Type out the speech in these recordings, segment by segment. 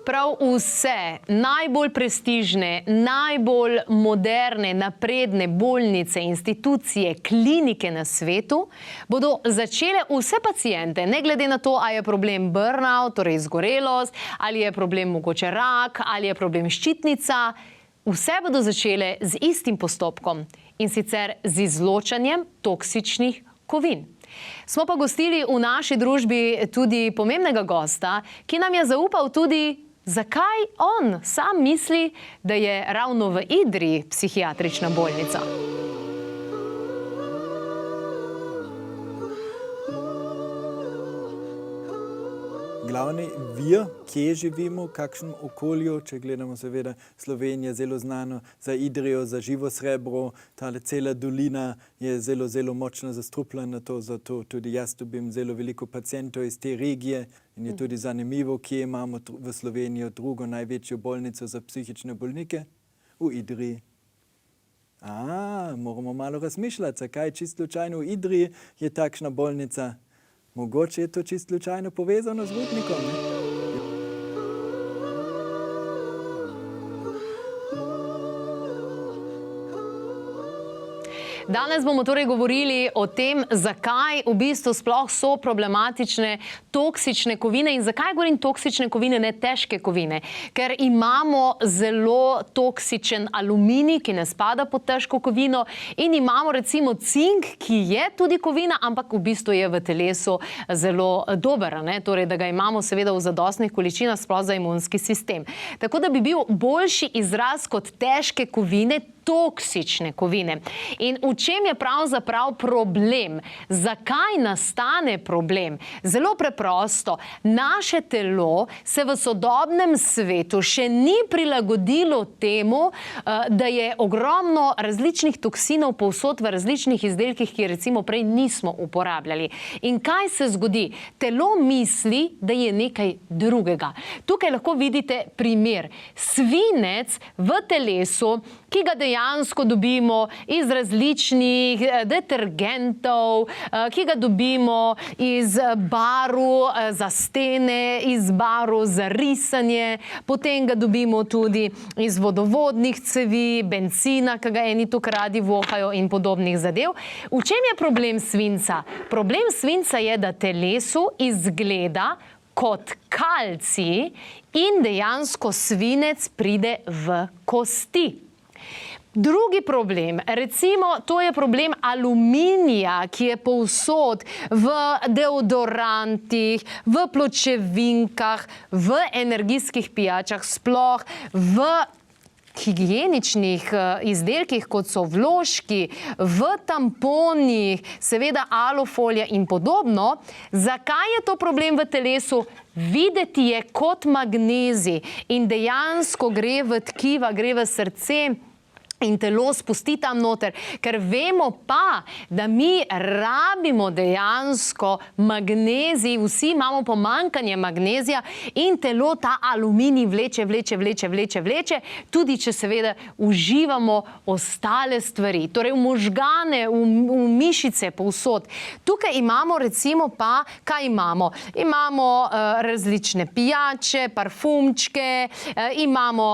Prav vse najbolj prestižne, najbolj moderne, napredne bolnice, institucije, klinike na svetu bodo začele vse paciente, ne glede na to, ali je problem burnout, torej izgorelost, ali je problem mogoče rak, ali je problem ščitnica, vse bodo začele z istim postopkom in sicer z izločanjem toksičnih kovin. Smo pa gostili v naši družbi tudi pomembnega gosta, ki nam je zaupal tudi, zakaj on sam misli, da je ravno v Idriji psihiatrična bolnica. Glavni vir, kje živimo, v kakšnem okolju, če gledamo seveda Slovenija, zelo znano za Idrijo, za živo srebro, tale cela dolina je zelo močno zastrupljena, zato tudi jaz dobim zelo veliko pacientov iz te regije in je tudi zanimivo, kje imamo v Sloveniji drugo največjo bolnico za psihične bolnike, v Idriji. Moramo malo razmišljati, zakaj čisto slučajno v Idriji je takšna bolnica. Mogoče je to čisto slučajno povezano z Rudnikom, ne? Danes bomo torej govorili o tem, zakaj v bistvu sploh so problematične toksične kovine in zakaj govorim toksične kovine, ne težke kovine. Ker imamo zelo toksičen aluminij, ki ne spada pod težko kovino, in imamo recimo cink, ki je tudi kovina, ampak v bistvu je v telesu zelo dober, ne? Torej, da ga imamo seveda v zadostnih količinah sploh za imunski sistem. Tako da bi bil boljši izraz kot težke kovine, toksične kovine. In v čem je pravzaprav problem? Zakaj nastane problem? Zelo preprosto. Naše telo se v sodobnem svetu še ni prilagodilo temu, da je ogromno različnih toksinov povsod v različnih izdelkih, ki recimo prej nismo uporabljali. In kaj se zgodi? Telo misli, da je nekaj drugega. Tukaj lahko vidite primer. Svinec v telesu, ki ga dejansko dobimo iz različnih detergentov, ki ga dobimo iz barv za stene, iz barv za risanje, potem ga dobimo tudi iz vodovodnih cevi, bencina, ki ga eni tukaj radi vohajo in podobnih zadev. V čem je problem svinca? Problem svinca je, da telesu izgleda kot kalcij in dejansko svinec pride v kosti. Drugi problem, recimo, to je problem aluminija, ki je povsod v deodorantih, v pločevinkah, v energijskih pijačah, sploh v higieničnih izdelkih, kot so vložki, v tamponih, seveda alufolija in podobno. Zakaj je to problem v telesu? Videti je kot magnezij in dejansko gre v tkiva, gre v srce in telo spusti tam noter, ker vemo pa, da mi rabimo dejansko magnezij, vsi imamo pomanjkanje magnezija in telo ta aluminij vleče, tudi če seveda uživamo ostale stvari, torej v možgane, v mišice, povsod. Tukaj imamo recimo pa, kaj imamo? Imamo različne pijače, parfumčke, imamo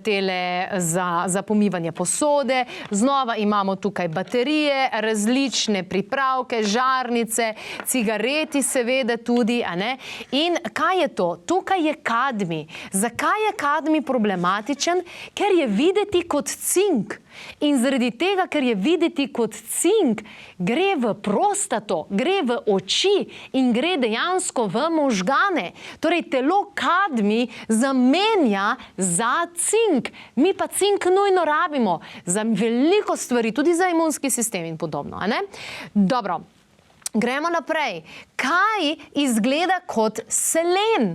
tele za pomivanje posode, znova imamo tukaj baterije, različne pripravke, žarnice, cigareti seveda tudi, a ne? In kaj je to? Tukaj je kadmij. Zakaj je kadmij problematičen? Ker je videti kot cink. In zaradi tega, ker je videti kot cink, gre v prostato, gre v oči in gre dejansko v možgane. Torej, telo kadmij zamenja za cink. Mi pa cink nujno rabimo za veliko stvari, tudi za imunski sistem in podobno, a ne? Dobro, gremo naprej. Kaj izgleda kot selen?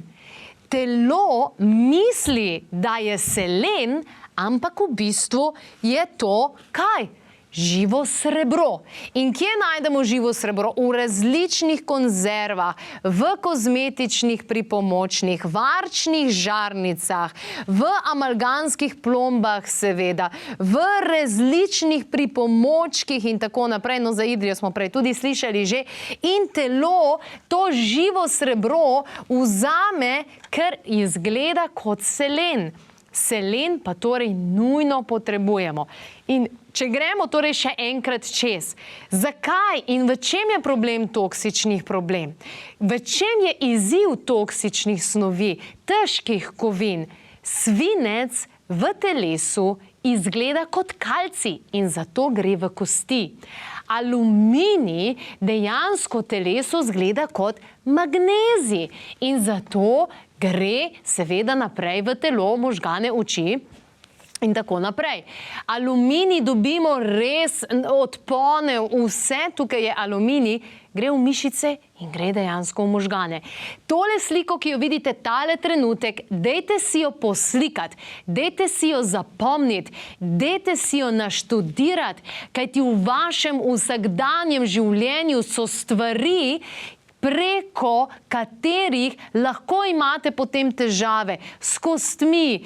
Telo misli, da je selen, ampak v bistvu je to kaj? Živo srebro. In kje najdemo živo srebro? V različnih konzervah, v kozmetičnih pripomočnih, varčnih žarnicah, v amalgamskih plombah seveda, v različnih pripomočkih in tako naprej. No, za Idrijo smo prej tudi slišali že. In telo to živo srebro vzame, ker izgleda kot selen. Selen pa torej nujno potrebujemo. In če gremo torej še enkrat čez, zakaj in v čem je problem toksičnih problem? V čem je izziv toksičnih snovi, težkih kovin? Svinec v telesu izgleda kot kalcij in zato gre v kosti. Aluminij dejansko telesu izgleda kot magnezij in zato gre seveda naprej v telo, možgane, oči in tako naprej. Aluminij dobimo res od ponev, vse tukaj je aluminij, gre v mišice in gre dejansko v možgane. Tole sliko, ki jo vidite tale trenutek, dejte si jo poslikati, dejte si jo zapomniti, dejte si jo naštudirati, kajti v vašem vsakdanjem življenju so stvari, preko katerih lahko imate potem težave s kostmi,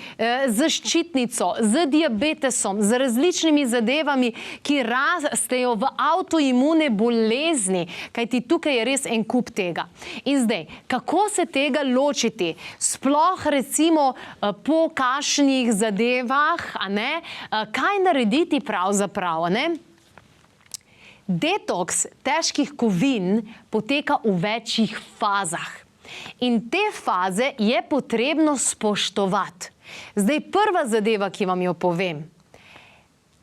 z ščitnico, z diabetesom, z različnimi zadevami, ki rastejo v avtoimune bolezni, kajti tukaj je res en kup tega. In zdaj, kako se tega ločiti? Sploh recimo po kakšnih zadevah, a ne? Kaj narediti pravzaprav, a ne? Detoks težkih kovin poteka v večjih fazah. In te faze je potrebno spoštovati. Zdaj, prva zadeva, ki vam jo povem.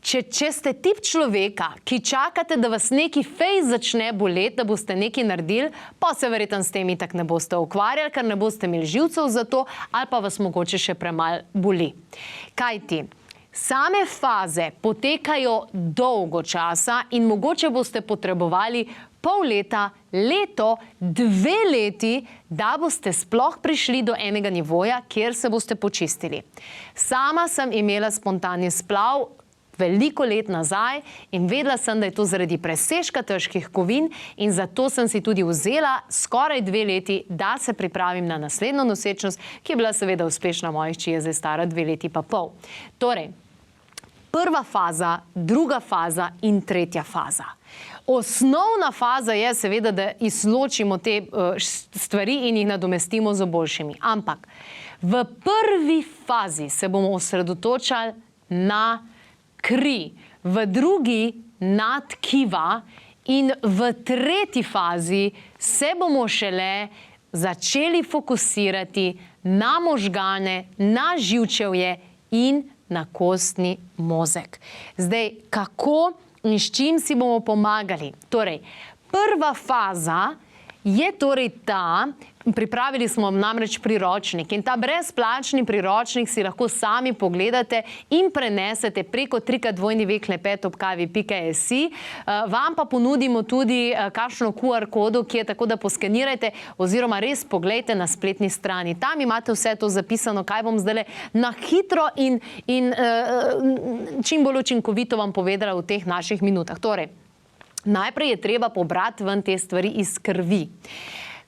Če ste tip človeka, ki čakate, da vas neki fejs začne boleti, da boste nekaj naredili, pa se verjetno s tem itak ne boste ukvarjali, ker ne boste imeli živcev za to, ali pa vas mogoče še premalo boli. Kajti? Same faze potekajo dolgo časa in mogoče boste potrebovali pol leta, leto, 2 leti, da boste sploh prišli do enega nivoja, kjer se boste počistili. Sama sem imela spontani splav veliko let nazaj in vedela sem, da je to zaradi presežka težkih kovin in zato sem si tudi vzela skoraj 2 leti, da se pripravim na naslednjo nosečnost, ki je bila seveda uspešna v mojih, či je zdaj stara 2 leti pa pol. Torej, prva faza, druga faza in tretja faza. Osnovna faza je seveda, da izločimo te stvari in jih nadomestimo z boljšimi. Ampak v prvi fazi se bomo osredotočali na kri, v drugi na tkiva in v tretji fazi se bomo šele začeli fokusirati na možgane, na živčevje in na kostni mozek. Zdaj, kako in s čim si bomo pomagali? Torej, prva faza je torej ta, pripravili smo namreč priročnik in ta brezplačni priročnik si lahko sami pogledate in prenesete preko www.klepet@kavi.si. Vam pa ponudimo tudi kakšno QR kodo, ki je tako, da poskenirajte oziroma res poglejte na spletni strani. Tam imate vse to zapisano, kaj bom zdaj na hitro in čim bolj učinkovito vam povedala v teh naših minutah. Torej, najprej je treba pobrati ven te stvari iz krvi.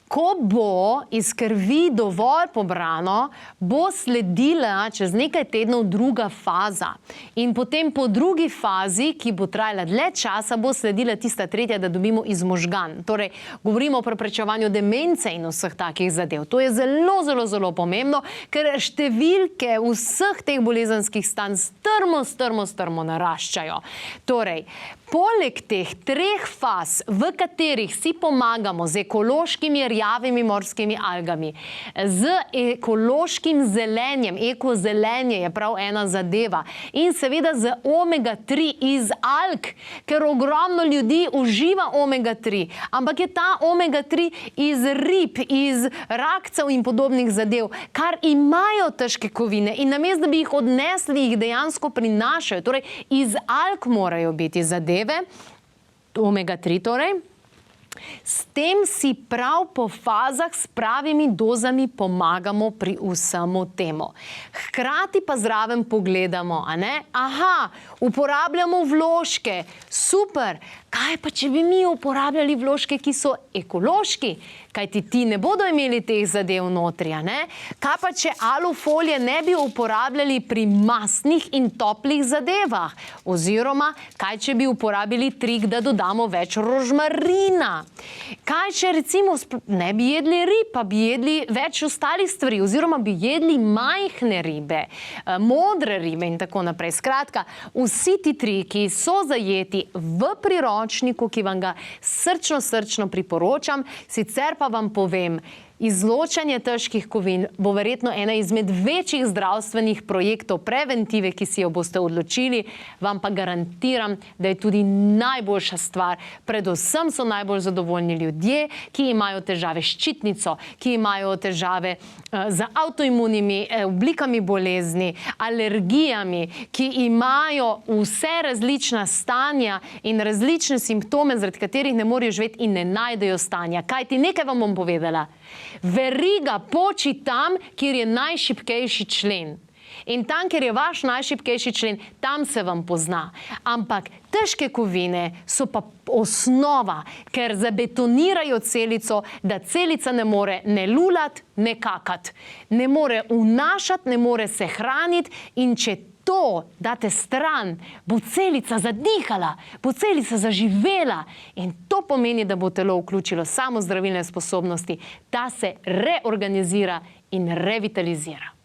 Ko bo iz krvi dovolj pobrano, bo sledila čez nekaj tednov druga faza. In potem po drugi fazi, ki bo trajala dlje časa, bo sledila tista tretja, da dobimo iz možgan. Torej, govorimo o preprečevanju demence in vseh takih zadev. To je zelo, zelo, zelo pomembno, ker številke vseh teh bolezenskih stanj strmo naraščajo. Torej, poleg teh 3 faz, v katerih si pomagamo z ekološkimi rjavimi morskimi algami, z ekološkim zelenjem, ekozelenje je prav ena zadeva, in seveda z omega-3 iz alg, ker ogromno ljudi uživa omega-3, ampak je ta omega-3 iz rib, iz rakcev in podobnih zadev, kar imajo težke kovine in namesto, da bi jih odnesli, jih dejansko prinašajo. Torej, iz alg morajo biti zadeve, omega-3 torej. S tem si prav po fazah s pravimi dozami pomagamo pri vsemu temu. Hkrati pa zraven pogledamo, a ne? Aha, Uporabljamo vložke, super. Kaj pa, če bi mi uporabljali vložke, ki so ekološki? Kajti ti ne bodo imeli teh zadev notri, ne? Kaj pa, če alufolije ne bi uporabljali pri masnih in toplih zadevah? Oziroma, kaj če bi uporabili trik, da dodamo več rožmarina? Kaj če recimo ne bi jedli rib, pa bi jedli več ostalih stvari, oziroma bi jedli majhne ribe, modre ribe in tako naprej. Skratka, vsi ti triki so zajeti v priročniku, ki vam ga srčno priporočam, sicer pa vam povem, izločanje težkih kovin bo verjetno ena izmed večjih zdravstvenih projektov preventive, ki si jo boste odločili, vam pa garantiram, da je tudi najboljša stvar. Predvsem so najbolj zadovoljni ljudje, ki imajo težave s ščitnico, ki imajo težave z avtoimunimi oblikami bolezni, alergijami, ki imajo vse različna stanja in različne simptome, zaradi katerih ne morejo živeti in ne najdejo stanja. Kajti nekaj vam bom povedala. Veriga poči tam, kjer je najšibkejši člen. In tam, kjer je vaš najšibkejši člen, tam se vam pozna. Ampak težke kovine so pa osnova, ker zabetonirajo celico, da celica ne more ne lulati, ne kakati. Ne more vnašati, ne more se hraniti in če to date stran, bo celica zadihala, bo celica zaživela in to pomeni, da bo telo vključilo samozdravilne sposobnosti, da se reorganizira in revitalizira.